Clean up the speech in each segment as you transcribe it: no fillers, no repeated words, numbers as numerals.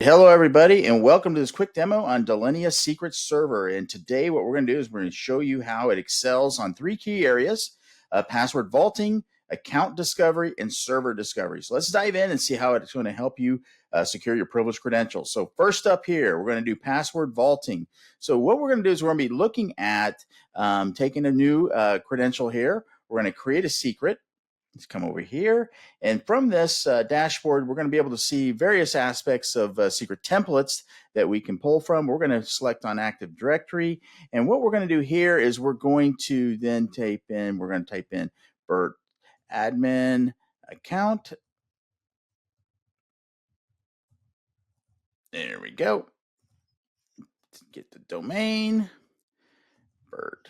Hello, everybody, and welcome to this quick demo on Delinea Secret Server. And today what we're going to do is we're going to show you how it excels on three key areas: password vaulting, account discovery, and server discovery. So let's dive in and see how it's going to help you secure your privileged credentials. So first up here, we're going to do password vaulting. So what we're going to do is we're going to be looking at taking a new credential here. We're going to create a secret. Let's come over here. And from this dashboard, we're going to be able to see various aspects of secret templates that we can pull from. We're going to select on Active Directory. And what we're going to do here is we're going to then type in Bert admin account. There we go. Get the domain, Bert-admin.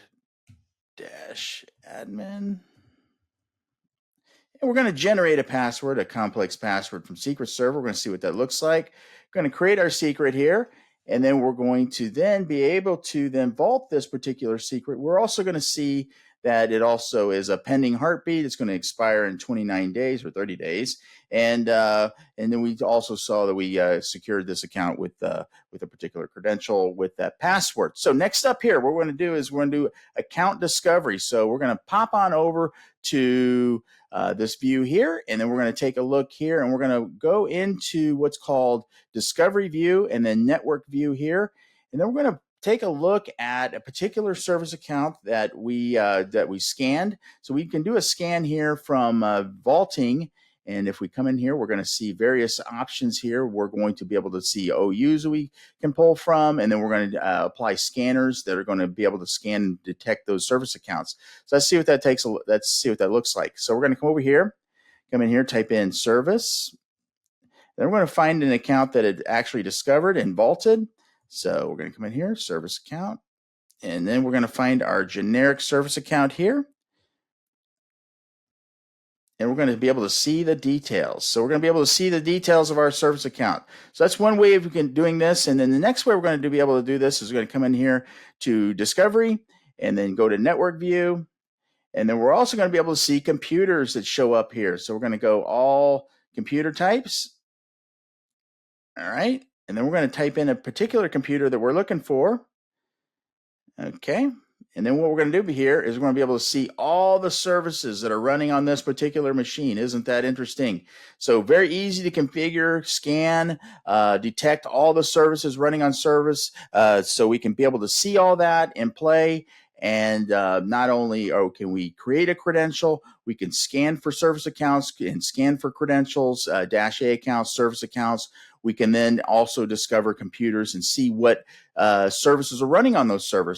And we're going to generate a password, a complex password from Secret Server. We're going to see what that looks like. We're going to create our secret here, and then we're going to then be able to then vault this particular secret. We're also going to see that it also is a pending heartbeat. It's going to expire in 29 days or 30 days. And then we also saw that we secured this account with a particular credential with that password. So next up here, what we're going to do is we're going to do account discovery. So we're going to pop on over to this view here, and then we're going to take a look here, and we're going to go into what's called discovery view and then network view here, and then we're going to take a look at a particular service account that we scanned. So we can do a scan here from vaulting. And if we come in here, we're going to see various options here. We're going to be able to see OUs we can pull from, and then we're going to apply scanners that are going to be able to scan and detect those service accounts. So let's see what that takes. Let's see what that looks like. So we're going to come over here, come in here, type in service. Then we're going to find an account that it actually discovered and vaulted. So we're going to come in here, service account, and then we're going to find our generic service account here. And we're going to be able to see the details. So we're going to be able to see the details of our service account. So that's one way of doing this. And then the next way we're going to be able to do this is we're going to come in here to discovery and then go to network view. And then we're also going to be able to see computers that show up here. So we're going to go all computer types. All right. And then we're going to type in a particular computer that we're looking for. Okay. And then what we're going to do here is we're going to be able to see all the services that are running on this particular machine. Isn't that interesting? So very easy to configure, scan, detect all the services running on service. So we can be able to see all that and play. And not only can we create a credential, we can scan for service accounts and scan for credentials, -A accounts, service accounts. We can then also discover computers and see what services are running on those servers.